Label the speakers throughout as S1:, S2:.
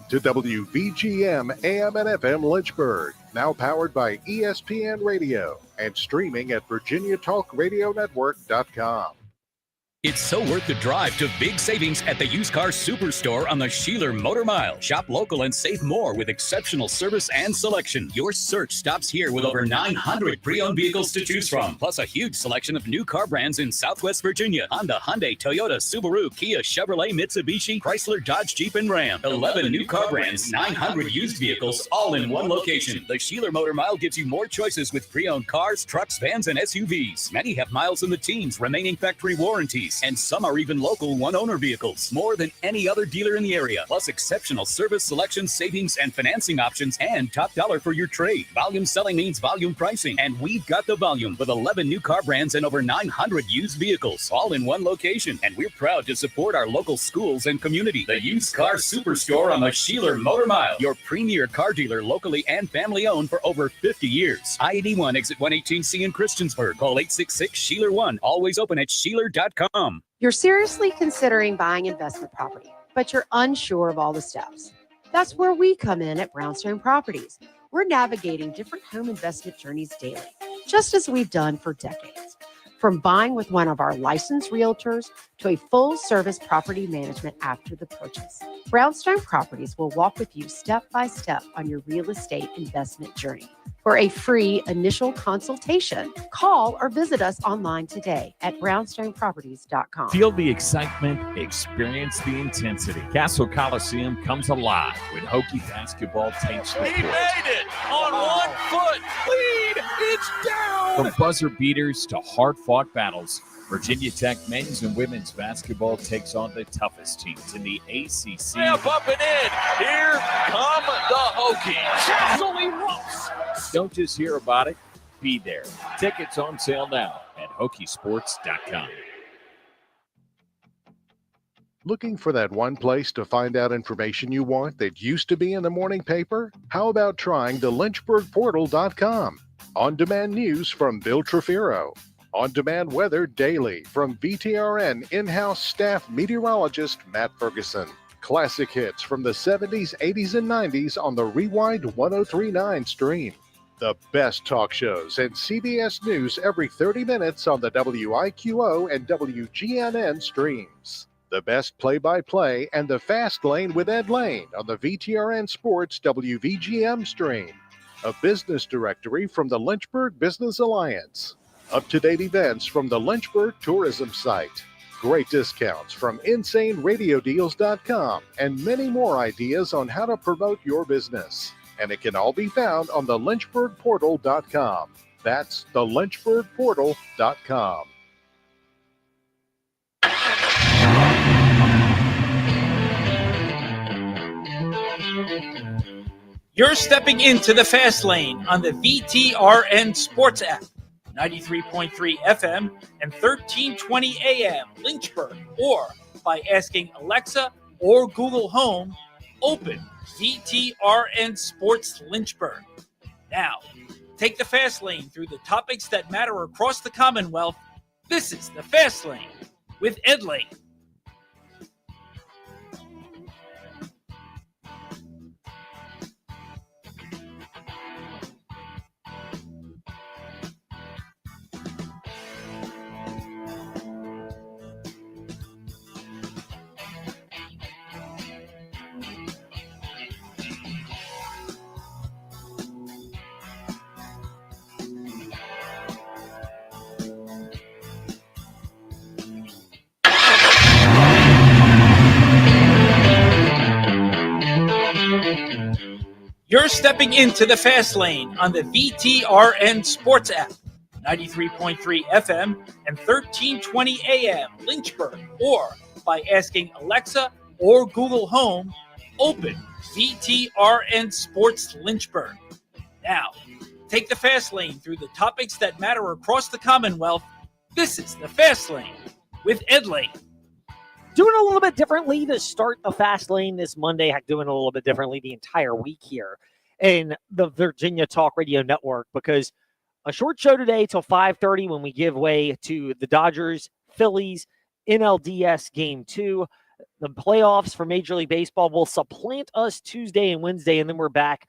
S1: to WVGM AM and FM Lynchburg, now powered by ESPN Radio and streaming at VirginiaTalkRadioNetwork.com.
S2: It's so worth the drive to big savings at the Used Car Superstore on the Sheeler Motor Mile. Shop local and save more with exceptional service and selection. Your search stops here with over 900 pre-owned vehicles to choose from, plus a huge selection of new car brands in Southwest Virginia. Honda, Hyundai, Toyota, Subaru, Kia, Chevrolet, Mitsubishi, Chrysler, Dodge, Jeep, and Ram. 11 new car brands, 900 used vehicles, all in one location. The Sheeler Motor Mile gives you more choices with pre-owned cars, trucks, vans, and SUVs. Many have miles in the teens, remaining factory warranties, and some are even local one-owner vehicles. More than any other dealer in the area, plus exceptional service, selection, savings, and financing options, and top dollar for your trade. Volume selling means volume pricing, and we've got the volume with 11 new car brands and over 900 used vehicles, all in one location. And we're proud to support our local schools and community. The Used Car Superstore on the Sheeler Motor Mile, your premier car dealer, locally and family-owned for over 50 years. I-81 exit 118C in Christiansburg. Call 866-SHEELER1. Always open at Sheeler.com.
S3: You're seriously considering buying investment property, but you're unsure of all the steps. That's where we come in at Brownstone Properties. We're navigating different home investment journeys daily, just as we've done for decades. From buying with one of our licensed realtors to a full-service property management after the purchase, Brownstone Properties will walk with you step by step on your real estate investment journey. For a free initial consultation, call or visit us online today at brownstoneproperties.com.
S4: Feel the excitement, experience the intensity. Castle Coliseum comes alive when Hokie basketball takes the court.
S5: He made it on 1 foot. Lead, it's down.
S4: From buzzer beaters to hard-fought battles, Virginia Tech men's and women's basketball takes on the toughest teams in the ACC.
S5: Up and in. Here come the Hokies. Castle erupts.
S4: Don't just hear about it, be there. Tickets on sale now at Hokiesports.com.
S1: Looking for that one place to find out information you want that used to be in the morning paper? How about trying the LynchburgPortal.com? On-demand news from Bill Trefiro. On-demand weather daily from VTRN in-house staff meteorologist Matt Ferguson. Classic hits from the 70s, 80s, and 90s on the Rewind 1039 stream. The best talk shows and CBS News every 30 minutes on the WIQO and WGNN streams. The best play-by-play and the Fast Lane with Ed Lane on the VTRN Sports WVGM stream. A business directory from the Lynchburg Business Alliance. Up-to-date events from the Lynchburg Tourism site. Great discounts from InsaneRadioDeals.com and many more ideas on how to promote your business. And it can all be found on the LynchburgPortal.com. That's the LynchburgPortal.com.
S6: You're stepping into the fast lane on the VTRN Sports app. 93.3 FM and 1320 AM Lynchburg, or by asking Alexa or Google Home, open VTRN Sports Lynchburg. Now, take the fast lane through the topics that matter across the Commonwealth. This is the Fast Lane with Ed Lane. You're stepping into the fast lane on the VTRN Sports app. 93.3 FM and 1320 AM Lynchburg, or by asking Alexa or Google Home, open VTRN Sports Lynchburg. Now, take the fast lane through the topics that matter across the Commonwealth. This is the Fast Lane with Ed Lane.
S7: Doing a little bit differently to start the Fast Lane this Monday, doing a little bit differently the entire week here in the Virginia Talk Radio Network, because a short show today till 5:30 when we give way to the Dodgers, Phillies, NLDS Game 2. The playoffs for Major League Baseball will supplant us Tuesday and Wednesday, and then we're back.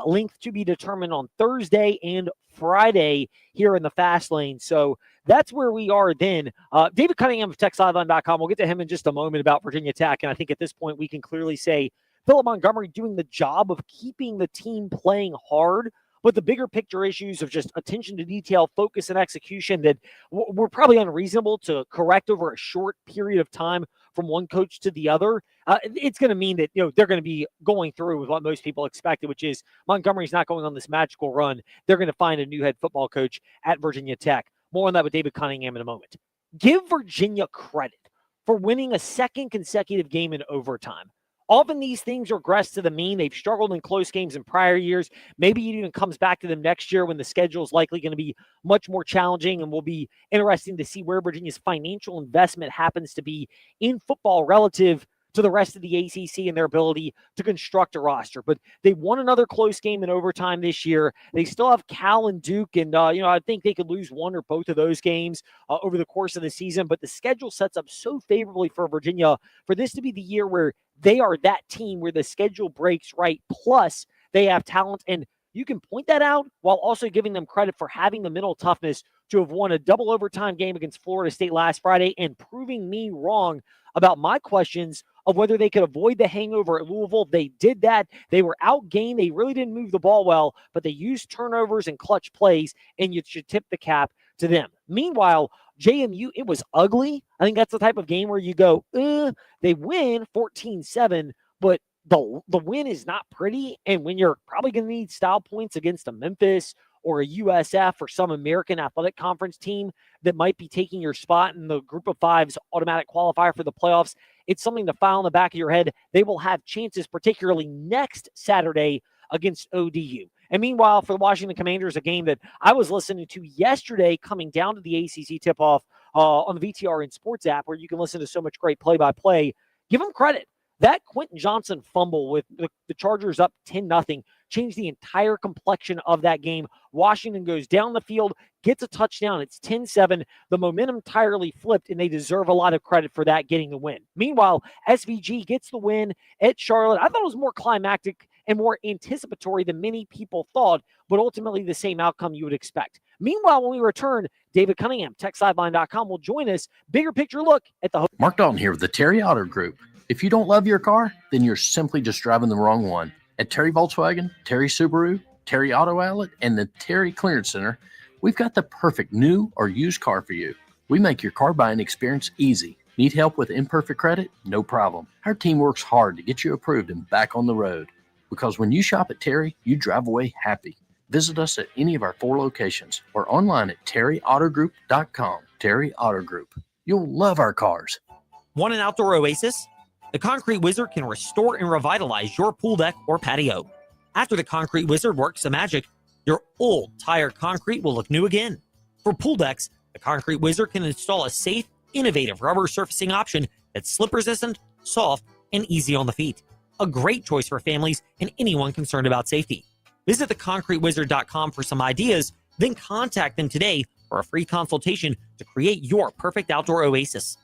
S7: Length to be determined on Thursday and Friday here in the Fast Lane. So that's where we are then. David Cunnigham of TechSideline.com. We'll get to him in just a moment about Virginia Tech, and I think at this point we can clearly say Philip Montgomery doing the job of keeping the team playing hard, but the bigger picture issues of just attention to detail, focus, and execution that were probably unreasonable to correct over a short period of time from one coach to the other. It's going to mean that they're going to be going through with what most people expected, which is Montgomery's not going on this magical run. They're going to find a new head football coach at Virginia Tech. More on that with David Cunnigham in a moment. Give Virginia credit for winning a second consecutive game in overtime. Often these things regress to the mean. They've struggled in close games in prior years. Maybe it even comes back to them next year when the schedule is likely going to be much more challenging, and will be interesting to see where Virginia's financial investment happens to be in football relative to the rest of the ACC and their ability to construct a roster. But they won another close game in overtime this year. They still have Cal and Duke, and I think they could lose one or both of those games over the course of the season. But the schedule sets up so favorably for Virginia for this to be the year where they are that team where the schedule breaks right. Plus, they have talent, and you can point that out while also giving them credit for having the mental toughness to have won a double overtime game against Florida State last Friday and proving me wrong about my questions of whether they could avoid the hangover at Louisville. They did that. They were outgained. They really didn't move the ball well, but they used turnovers and clutch plays, and you should tip the cap to them. Meanwhile, JMU, it was ugly. I think that's the type of game where you go, they win 14-7, but the win is not pretty. And when you're probably going to need style points against a Memphis or a USF or some American Athletic Conference team that might be taking your spot in the group of five's automatic qualifier for the playoffs, it's something to file in the back of your head. They will have chances, particularly next Saturday against ODU. And meanwhile, for the Washington Commanders, a game that I was listening to yesterday coming down to the ACC Tipoff on the VTRN Sports app, where you can listen to so much great play-by-play, give them credit. That Quentin Johnson fumble with the Chargers up 10-0 changed the entire complexion of that game. Washington goes down the field, gets a touchdown. It's 10-7. The momentum entirely flipped, and they deserve a lot of credit for that, getting the win. Meanwhile, SVG gets the win at Charlotte. I thought it was more climactic and more anticipatory than many people thought, but ultimately the same outcome you would expect. Meanwhile, when we return, David Cunnigham, TechSideline.com, will join us. Bigger picture look at the...
S8: Mark Dalton here with the Terry Auto Group. If you don't love your car, then you're simply just driving the wrong one. At Terry Volkswagen, Terry Subaru, Terry Auto Outlet, and the Terry Clearance Center, we've got the perfect new or used car for you. We make your car buying experience easy. Need help with imperfect credit? No problem. Our team works hard to get you approved and back on the road. Because when you shop at Terry, you drive away happy. Visit us at any of our 4 locations or online at terryautogroup.com. Terry Auto Group. You'll love our cars.
S9: Want an outdoor oasis? The Concrete Wizard can restore and revitalize your pool deck or patio. After the Concrete Wizard works the magic, your old tired concrete will look new again. For pool decks, the Concrete Wizard can install a safe, innovative rubber surfacing option that's slip-resistant, soft, and easy on the feet. A great choice for families and anyone concerned about safety. Visit theconcretewizard.com for some ideas, then contact them today for a free consultation to create your perfect outdoor oasis.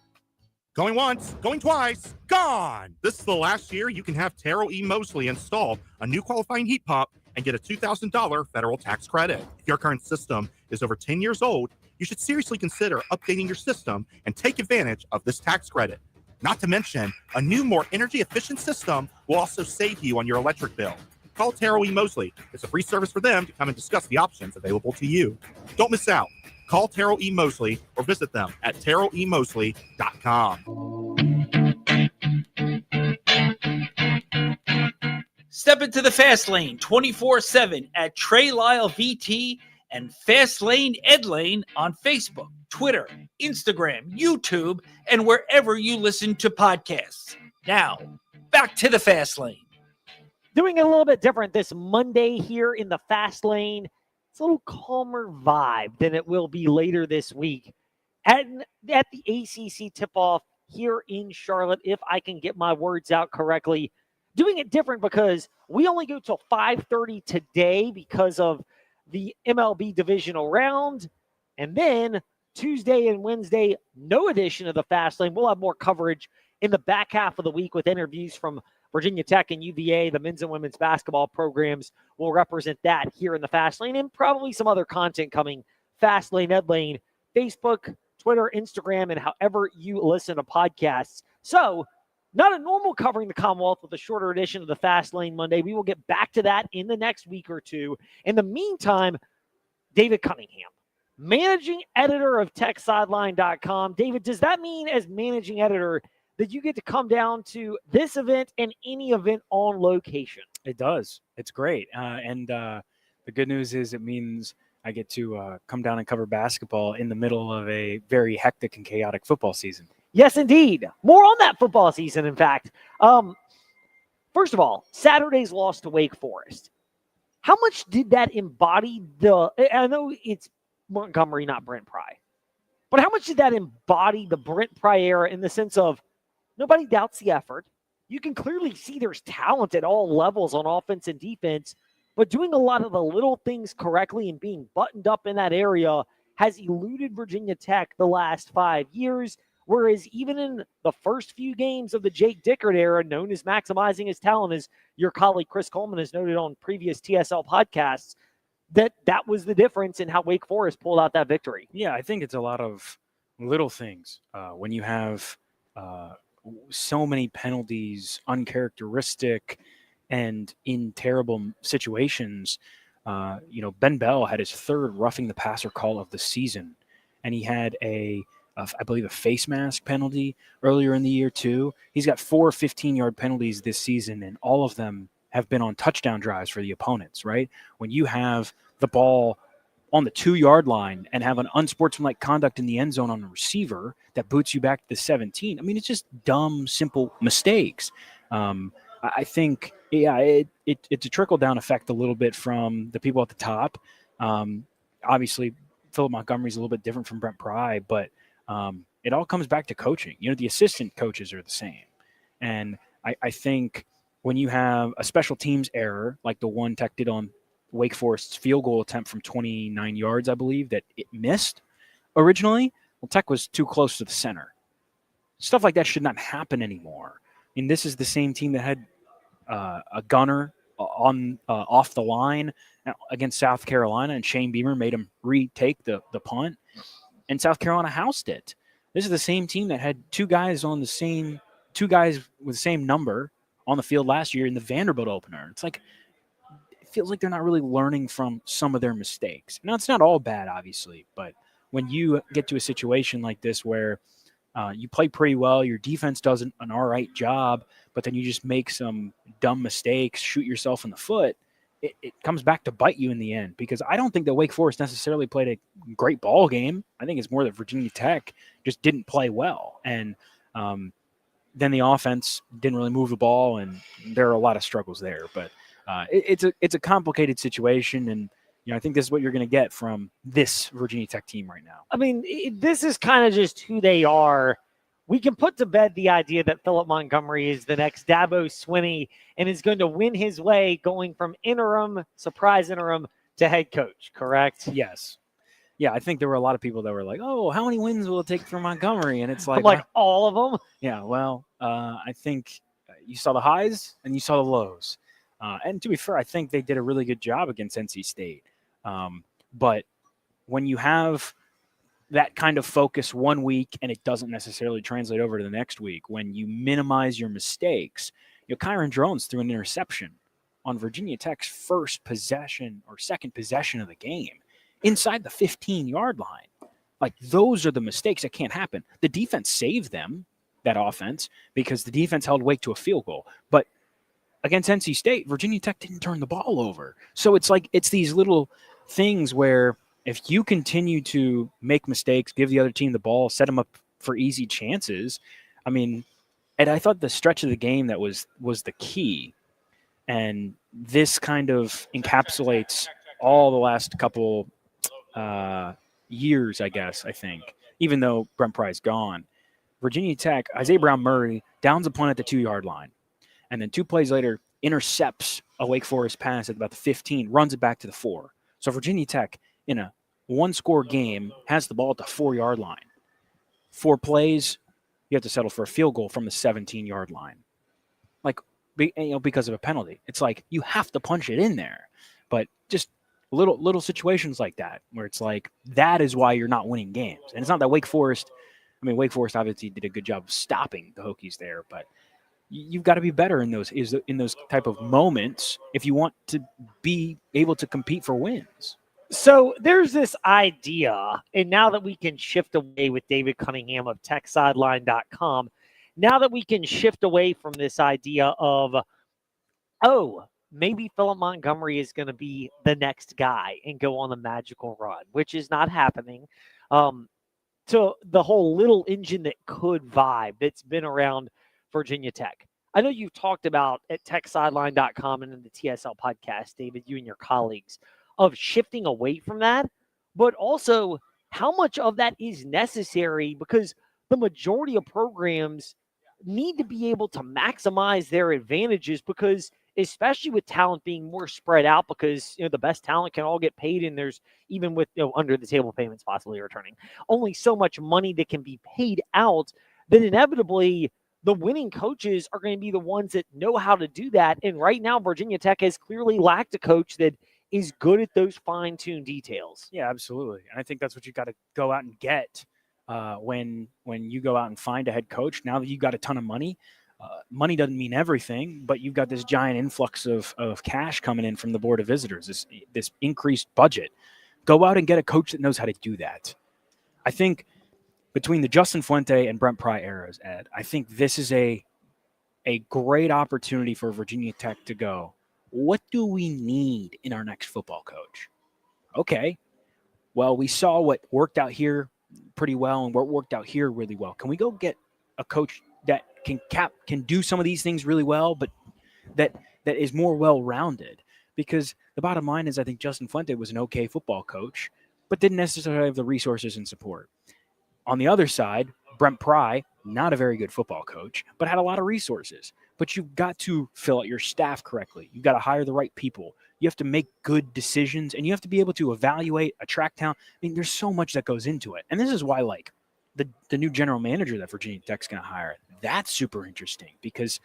S10: Going once, going twice, gone! This is the last year you can have Terrell E. Mosley install a new qualifying heat pump and get a $2,000 federal tax credit. If your current system is over 10 years old, you should seriously consider updating your system and take advantage of this tax credit. Not to mention, a new, more energy-efficient system will also save you on your electric bill. Call Terrell E. Mosley. It's a free service for them to come and discuss the options available to you. Don't miss out. Call Terrell E. Mosley or visit them at terrellemosley.com.
S6: Step into the Fast Lane 24/7 at Trey Lyle VT and Fast Lane Ed Lane on Facebook, Twitter, Instagram, YouTube, and wherever you listen to podcasts. Now, back to the Fast Lane.
S7: Doing it a little bit different this Monday here in the Fast Lane. It's a little calmer vibe than it will be later this week at the ACC Tipoff here in Charlotte, if I can get my words out correctly. Doing it different because we only go till 5:30 today because of the MLB divisional round. And then Tuesday and Wednesday, no edition of the Fast Lane. We'll have more coverage in the back half of the week with interviews from Virginia Tech and UVA. The men's and women's basketball programs will represent that here in the Fast Lane, and probably some other content coming. Fast Lane, Ed Lane, Facebook, Twitter, Instagram, and however you listen to podcasts. So, not a normal covering the Commonwealth with a shorter edition of the Fast Lane Monday. We will get back to that in the next week or two. In the meantime, David Cunnigham, managing editor of TechSideline.com. David, does that mean as managing editor that you get to come down to this event and any event on location?
S11: It does. It's great. And the good news is it means I get to come down and cover basketball in the middle of a very hectic and chaotic football season.
S7: Yes, indeed. More on that football season, in fact. First of all, Saturday's loss to Wake Forest. How much did that embody I know it's Montgomery, not Brent Pry, but how much did that embody the Brent Pry era in the sense of nobody doubts the effort? You can clearly see there's talent at all levels on offense and defense, but doing a lot of the little things correctly and being buttoned up in that area has eluded Virginia Tech the last 5 years. Whereas even in the first few games of the Jake Dickert era, known as maximizing his talent, as your colleague Chris Coleman has noted on previous TSL podcasts, that was the difference in how Wake Forest pulled out that victory.
S11: Yeah, I think it's a lot of little things. When you have so many penalties, uncharacteristic, and in terrible situations, Ben Bell had his third roughing the passer call of the season, and he had I believe a face mask penalty earlier in the year too. He's got 4 15-yard penalties this season, and all of them have been on touchdown drives for the opponents, right? When you have the ball on the 2-yard line and have an unsportsmanlike conduct in the end zone on a receiver that boots you back to the 17, I mean, it's just dumb, simple mistakes. I think, it's a trickle-down effect a little bit from the people at the top. Obviously, Philip Montgomery's a little bit different from Brent Pry, but it all comes back to coaching. The assistant coaches are the same. And I think when you have a special teams error, like the one Tech did on Wake Forest's field goal attempt from 29 yards, I believe, that it missed originally, well, Tech was too close to the center. Stuff like that should not happen anymore. I mean, this is the same team that had a gunner off the line against South Carolina, and Shane Beamer made him retake the punt. And South Carolina housed it. This is the same team that had two guys with the same number on the field last year in the Vanderbilt opener. It's like, it feels like they're not really learning from some of their mistakes. Now, it's not all bad, obviously, but when you get to a situation like this where you play pretty well, your defense does an all right job, but then you just make some dumb mistakes, shoot yourself in the foot, it comes back to bite you in the end, because I don't think that Wake Forest necessarily played a great ball game. I think it's more that Virginia Tech just didn't play well. And then the offense didn't really move the ball, and there are a lot of struggles there. But it's a complicated situation, and I think this is what you're going to get from this Virginia Tech team right now.
S7: I mean, this is kind of just who they are. We can put to bed the idea that Philip Montgomery is the next Dabo Swinney and is going to win his way going from surprise interim to head coach, correct?
S11: Yes. Yeah, I think there were a lot of people that were like, oh, how many wins will it take for Montgomery? And it's like,
S7: all of them?
S11: Yeah, well, I think you saw the highs and you saw the lows. And to be fair, I think they did a really good job against NC State. But when you have that kind of focus one week and it doesn't necessarily translate over to the next week, when you minimize your mistakes, Kyron Drones threw an interception on Virginia Tech's first possession or second possession of the game inside the 15-yard line. Like, those are the mistakes that can't happen. The defense saved them, that offense, because the defense held Wake to a field goal. But against NC State, Virginia Tech didn't turn the ball over. So it's like, it's these little things where if you continue to make mistakes, give the other team the ball, set them up for easy chances, I mean, and I thought the stretch of the game that was the key. And this kind of encapsulates all the last couple years, I guess, I think, even though Brent Pry's gone. Virginia Tech, Isaiah Brown-Murray downs a punt at the 2-yard line. And then 2 plays later, intercepts a Wake Forest pass at about the 15, runs it back to the 4. So Virginia Tech, in a one-score game, has the ball at the 4-yard line. 4 plays, you have to settle for a field goal from the 17-yard line, like because of a penalty. It's like you have to punch it in there, but just little situations like that where it's like that is why you're not winning games. And it's not that Wake Forest obviously did a good job of stopping the Hokies there, but you've got to be better in those type of moments if you want to be able to compete for wins.
S7: So there's this idea, and now that we can shift away with David Cunnigham of TechSideline.com, now that we can shift away from this idea of, maybe Philip Montgomery is going to be the next guy and go on the magical run, which is not happening, to the whole little engine that could vibe that's been around Virginia Tech. I know you've talked about at TechSideline.com and in the TSL podcast, David, you and your colleagues, of shifting away from that, but also how much of that is necessary, because the majority of programs need to be able to maximize their advantages, because especially with talent being more spread out, because the best talent can all get paid, and there's, even with under the table payments possibly returning, only so much money that can be paid out, then inevitably the winning coaches are going to be the ones that know how to do that. And right now Virginia Tech has clearly lacked a coach that is good at those fine-tuned details.
S11: Yeah, absolutely. And I think that's what you got to go out and get when you go out and find a head coach. Now that you've got a ton of money, money doesn't mean everything, but you've got this giant influx of cash coming in from the Board of Visitors, this increased budget. Go out and get a coach that knows how to do that. I think between the Justin Fuente and Brent Pry eras, Ed, I think this is a great opportunity for Virginia Tech to go, what do we need in our next football coach? Okay, well, we saw what worked out here pretty well and what worked out here really well. Can we go get a coach that can do some of these things really well, but that is more well-rounded? Because the bottom line is I think Justin Fuente was an okay football coach, but didn't necessarily have the resources and support. On the other side, Brent Pry, not a very good football coach, but had a lot of resources. But you've got to fill out your staff correctly. You've got to hire the right people. You have to make good decisions, and you have to be able to evaluate, attract talent. I mean, there's so much that goes into it. And this is why, like, the new general manager that Virginia Tech's going to hire, that's super interesting, because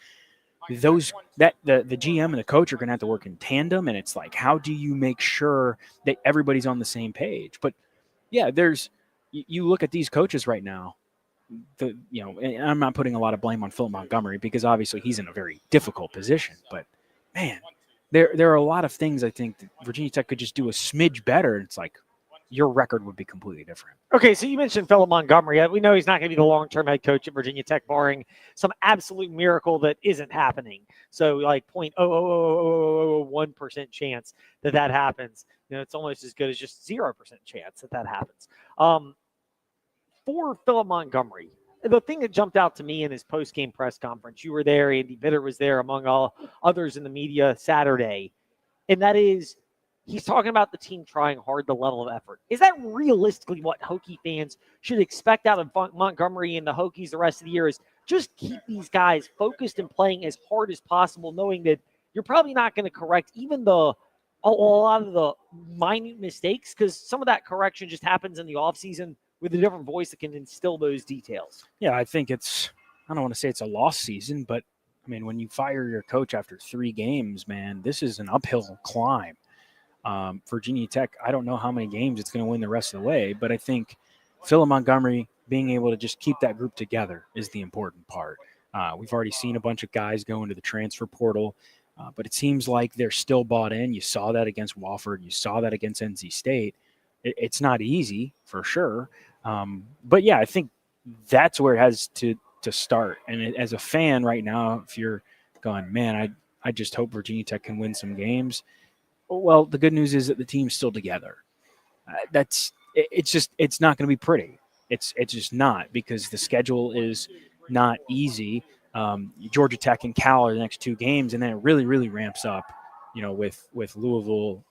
S11: the GM and the coach are going to have to work in tandem, and it's like, how do you make sure that everybody's on the same page? But yeah, you look at these coaches right now, and I'm not putting a lot of blame on Philip Montgomery, because obviously he's in a very difficult position, but man, there are a lot of things I think that Virginia Tech could just do a smidge better. And it's like, your record would be completely different.
S7: Okay, so you mentioned Philip Montgomery. We know he's not going to be the long-term head coach at Virginia Tech, barring some absolute miracle that isn't happening. So like 0.00001% chance that happens. It's almost as good as just 0% chance that happens. For Philip Montgomery, the thing that jumped out to me in his post-game press conference, you were there, Andy Bitter was there, among all others in the media Saturday, and that is, he's talking about the team trying hard, the level of effort. Is that realistically what Hokie fans should expect out of Montgomery and the Hokies the rest of the year? Is just keep these guys focused and playing as hard as possible, knowing that you're probably not going to correct even a lot of the minute mistakes, because some of that correction just happens in the offseason with a different voice that can instill those details.
S11: Yeah, I think I don't want to say it's a lost season, but I mean, when you fire your coach after 3 games, man, this is an uphill climb. Virginia Tech, I don't know how many games it's going to win the rest of the way, but I think Philip Montgomery being able to just keep that group together is the important part. We've already seen a bunch of guys go into the transfer portal, but it seems like they're still bought in. You saw that against Wofford. You saw that against NC State. It's not easy, for sure. But, yeah, I think that's where it has to start. And as a fan right now, if you're going, man, I just hope Virginia Tech can win some games. Well, the good news is that the team's still together. It's not going to be pretty. It's just not, because the schedule is not easy. Georgia Tech and Cal are the next 2 games, and then it really, really ramps up, with Louisville,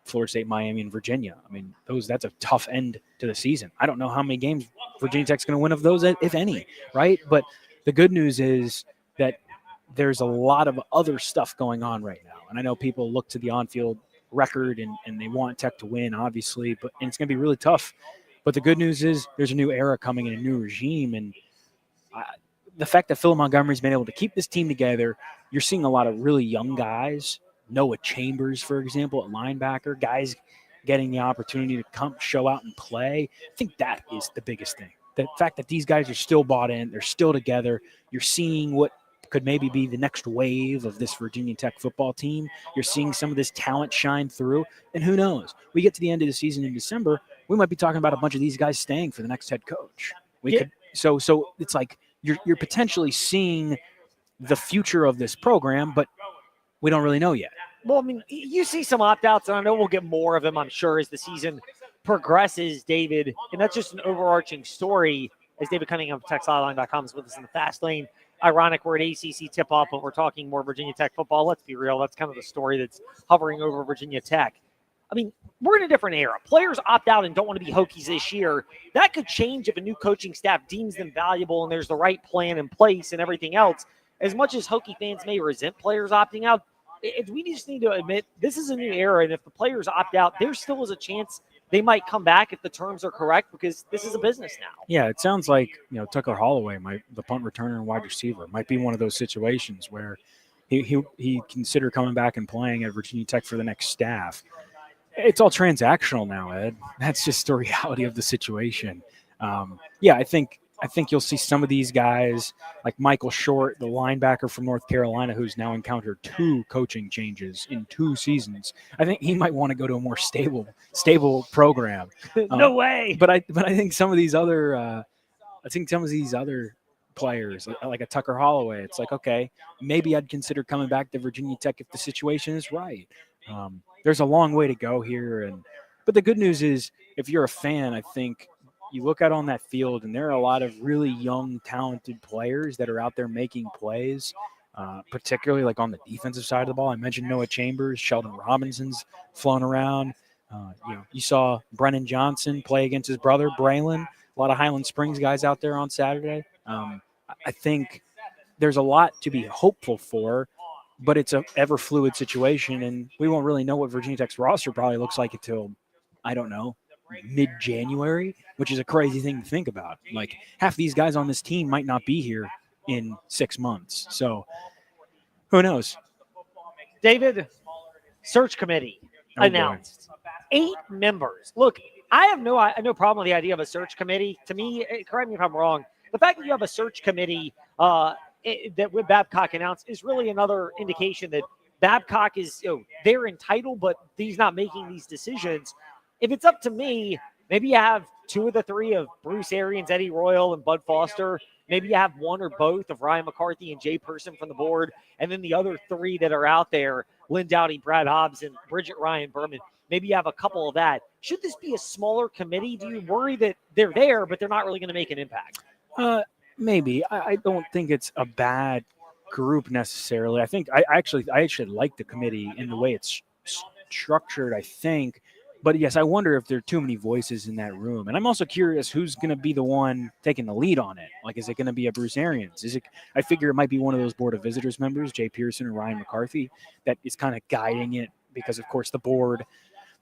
S11: Florida State, Miami, and Virginia. I mean, that's a tough end to the season. I don't know how many games Virginia Tech's going to win of those, if any, right? But the good news is that there's a lot of other stuff going on right now. And I know people look to the on-field record and they want Tech to win, obviously, and it's going to be really tough. But the good news is there's a new era coming and a new regime, and the fact that Philip Montgomery's been able to keep this team together, you're seeing a lot of really young guys. Noah Chambers, for example, at linebacker, guys getting the opportunity to come show out and play. I think that is the biggest thing. The fact that these guys are still bought in, they're still together. You're seeing what could maybe be the next wave of this Virginia Tech football team. You're seeing some of this talent shine through, and who knows? We get to the end of the season in December, we might be talking about a bunch of these guys staying for the next head coach. So it's like you're potentially seeing the future of this program, but we don't really know yet.
S7: Well, I mean, you see some opt-outs, and I know we'll get more of them, I'm sure, as the season progresses, David. And that's just an overarching story, as David Cunnigham of TechSideline.com is with us in the fast lane. Ironic, we're at ACC Tipoff, but we're talking more Virginia Tech football. Let's be real. That's kind of the story that's hovering over Virginia Tech. I mean, we're in a different era. Players opt out and don't want to be Hokies this year. That could change if a new coaching staff deems them valuable and there's the right plan in place and everything else. As much as Hokie fans may resent players opting out, we just need to admit this is a new era, and if the players opt out, there still is a chance they might come back if the terms are correct, because this is a business now.
S11: Yeah, it sounds like Tucker Holloway, the punt returner and wide receiver, might be one of those situations where he consider coming back and playing at Virginia Tech for the next staff. It's all transactional now, Ed. That's just the reality of the situation. I think you'll see some of these guys like Michael Short, the linebacker from North Carolina, who's now encountered 2 coaching changes in 2 seasons. I think he might want to go to a more stable program.
S7: No way.
S11: But I think some of these other players, like a Tucker Holloway, it's like, okay, maybe I'd consider coming back to Virginia Tech if the situation is right. There's a long way to go here, but the good news is, if you're a fan, I think you look out on that field, and there are a lot of really young, talented players that are out there making plays, particularly like on the defensive side of the ball. I mentioned Noah Chambers, Sheldon Robinson's flown around. You saw Brennan Johnson play against his brother, Braylon. A lot of Highland Springs guys out there on Saturday. I think there's a lot to be hopeful for, but it's an ever-fluid situation, and we won't really know what Virginia Tech's roster probably looks like until, I don't know, mid-January, which is a crazy thing to think about. Like, half these guys on this team might not be here in 6 months. So who knows?
S7: David, search committee announced. 8 members. Look, I have no problem with the idea of a search committee. To me, correct me if I'm wrong, the fact that you have a search committee that with Babcock announced is really another indication that Babcock is, they're entitled, but he's not making these decisions. If it's up to me, maybe you have 2 of the 3 of Bruce Arians, Eddie Royal, and Bud Foster. Maybe you have 1 or both of Ryan McCarthy and Jay Person from the board. And then the other 3 that are out there, Lynn Dowdy, Brad Hobbs, and Bridget Ryan Berman. Maybe you have a couple of that. Should this be a smaller committee? Do you worry that they're there, but they're not really going to make an impact?
S11: Maybe. I don't think it's a bad group necessarily. I think I actually like the committee in the way it's structured, I think. But yes, I wonder if there are too many voices in that room. And I'm also curious who's going to be the one taking the lead on it. Like, is it going to be a Bruce Arians? I figure it might be one of those Board of Visitors members, Jay Pearson and Ryan McCarthy, that is kind of guiding it, because, of course, the board,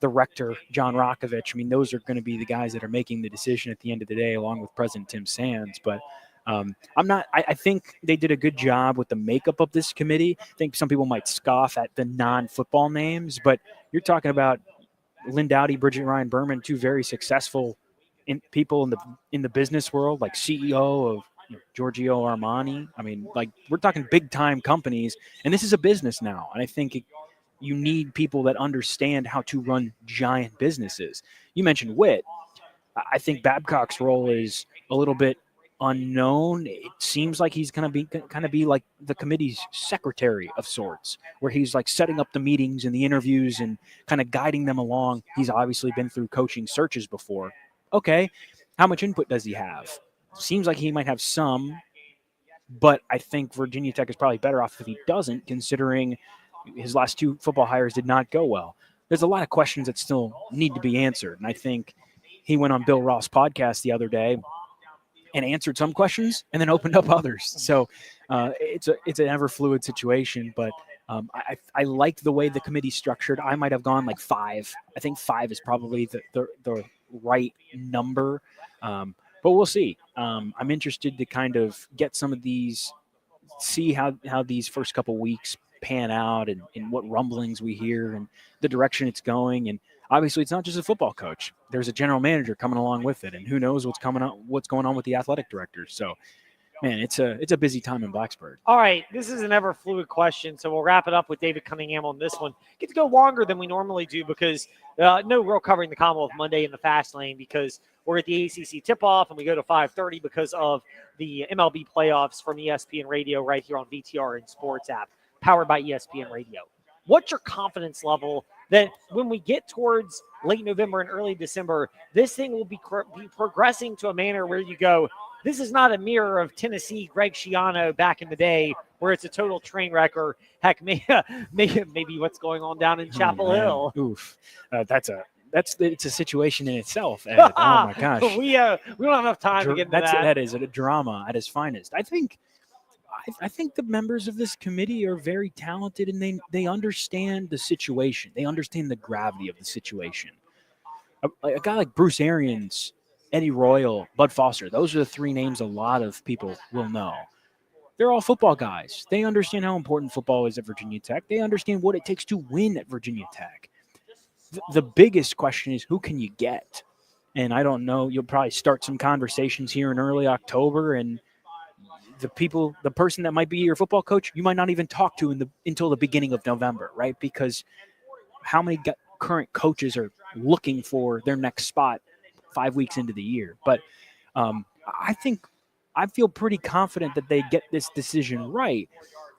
S11: the rector, John Rokovich, I mean, those are going to be the guys that are making the decision at the end of the day, along with President Tim Sands. But I think they did a good job with the makeup of this committee. I think some people might scoff at the non-football names, but you're talking about Lynn Dowdy, Bridget Ryan Berman, 2 very successful people in the business world, like CEO of Giorgio Armani. I mean, like, we're talking big time companies, and this is a business now. And I think you need people that understand how to run giant businesses. You mentioned Witt. I think Babcock's role is a little bit unknown. It seems like he's going to be like the committee's secretary of sorts, where he's like setting up the meetings and the interviews and kind of guiding them along. He's obviously been through coaching searches before. Okay, how much input does he have? Seems like he might have some, but I think Virginia Tech is probably better off if he doesn't, considering his last 2 football hires did not go well. There's a lot of questions that still need to be answered, and I think he went on Bill Ross' podcast the other day and answered some questions and then opened up others. So it's an ever fluid situation, but I like the way the committee's structured. I might have gone like 5. I think 5 is probably the right number, but we'll see. I'm interested to kind of get some of these, see how these first couple weeks pan out and what rumblings we hear and the direction it's going. And obviously it's not just a football coach. There's a general manager coming along with it, and who knows what's going on with the athletic directors. So, man, it's a busy time in Blacksburg.
S7: All right, this is an ever fluid question, so we'll wrap it up with David Cunnigham on this one. Get to go longer than we normally do because no real covering the Commonwealth Monday in the fast lane because we're at the ACC Tipoff and we go to 5:30 because of the MLB playoffs from ESPN Radio right here on VTR and Sports app, powered by ESPN Radio. What's your confidence level that when we get towards late November and early December, this thing will be progressing to a manner where you go, this is not a mirror of Tennessee, Greg Schiano back in the day where it's a total train wreck, or heck, maybe what's going on down in Chapel Hill.
S11: Oof. It's a situation in itself, Ed. Oh my gosh.
S7: we don't have enough time to get into that.
S11: That is a drama at its finest. I think the members of this committee are very talented, and they understand the situation. They understand the gravity of the situation. A guy like Bruce Arians, Eddie Royal, Bud Foster, those are the three names a lot of people will know. They're all football guys. They understand how important football is at Virginia Tech. They understand what it takes to win at Virginia Tech. The biggest question is, who can you get? And I don't know, you'll probably start some conversations here in early October, and the person that might be your football coach, you might not even talk to until the beginning of November, right? Because how many current coaches are looking for their next spot 5 weeks into the year? But I feel pretty confident that they get this decision right.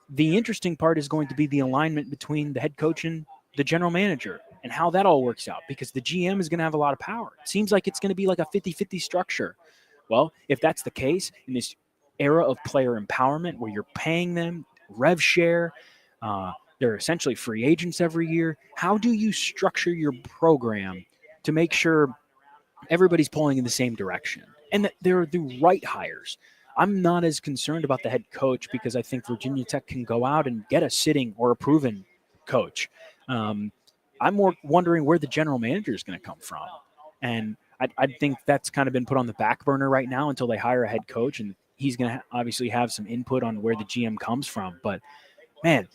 S11: The interesting part is going to be the alignment between the head coach and the general manager and how that all works out, because the GM is going to have a lot of power. It seems like it's going to be like a 50-50 structure. Well, if that's the case in this era of player empowerment where you're paying them rev share, they're essentially free agents every year, how do you structure your program to make sure everybody's pulling in the same direction and that they're the right hires? I'm not as concerned about the head coach because I think Virginia Tech can go out and get a sitting or a proven coach. I'm more wondering where the general manager is going to come from. And I think that's kind of been put on the back burner right now until they hire a head coach, and he's going to obviously have some input on where the GM comes from. But, man,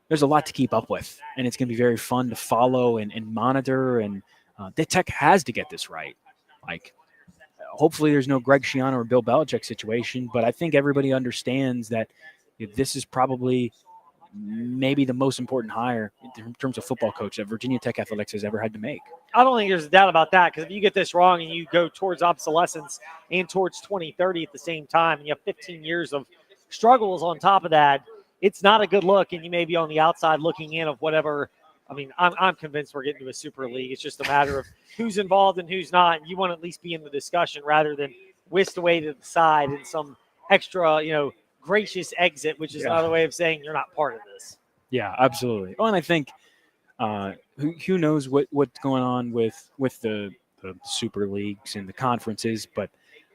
S11: there's a lot to keep up with, and it's going to be very fun to follow and monitor. And the Tech has to get this right. Like, hopefully there's no Greg Schiano or Bill Belichick situation, but I think everybody understands that this is probably maybe the most important hire in terms of football coach that Virginia Tech Athletics has ever had to make.
S7: I don't think there's a doubt about that, because if you get this wrong and you go towards obsolescence and towards 2030 at the same time, and you have 15 years of struggles on top of that, it's not a good look, and you may be on the outside looking in of whatever. I mean, I'm convinced we're getting to a super league. It's just a matter of who's involved and who's not. And you want to at least be in the discussion rather than whisked away to the side in some extra, gracious exit, which is another way of saying you're not part of this.
S11: Yeah, absolutely. Oh, and I think who knows what's going on with the super leagues and the conferences, but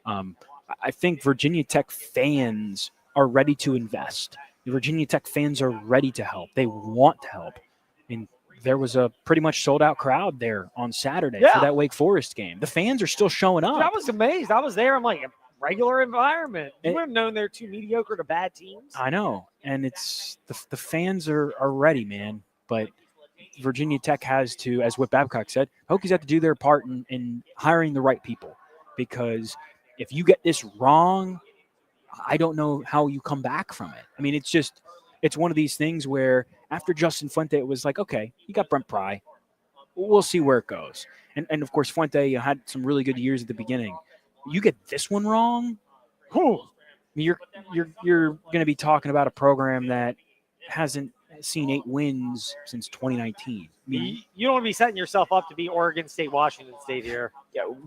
S11: I think Virginia Tech fans are ready to invest. The Virginia Tech fans are ready to help. They want to help. I mean, there was a pretty much sold-out crowd there on Saturday for that Wake Forest game. The fans are still showing up.
S7: Dude, I was amazed. I was there. I'm like, a regular environment. You would have known they're too mediocre to bad teams.
S11: I know. And it's the fans are ready, man. But Virginia Tech has to, as Whit Babcock said, Hokies have to do their part in hiring the right people. Because if you get this wrong, I don't know how you come back from it. I mean, it's one of these things where after Justin Fuente, it was like, okay, you got Brent Pry. We'll see where it goes. And of course, Fuente had some really good years at the beginning. You get this one wrong, you're going to be talking about a program that hasn't seen 8 wins since 2019. I mean,
S7: you don't want to be setting yourself up to be Oregon State, Washington State here.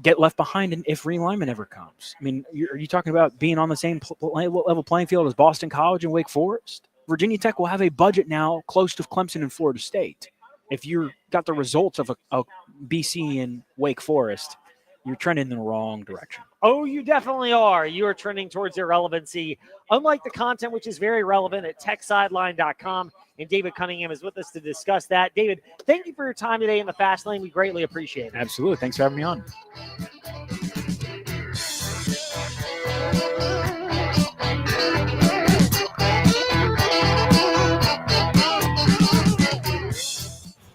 S11: Get left behind if realignment ever comes. I mean, are you talking about being on the same level playing field as Boston College and Wake Forest? Virginia Tech will have a budget now close to Clemson and Florida State. If you got the results of a BC and Wake Forest, you're trending in the wrong direction.
S7: Oh, you definitely are. You are trending towards irrelevancy, unlike the content, which is very relevant at techsideline.com. And David Cunnigham is with us to discuss that. David, thank you for your time today in the Fast Lane. We greatly appreciate it.
S11: Absolutely. Thanks for having me on.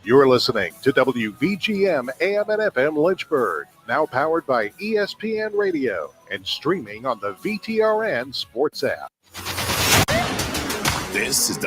S1: You're listening to WVGM AM and FM Lynchburg, now powered by ESPN Radio and streaming on the VTRN Sports app.
S12: This is the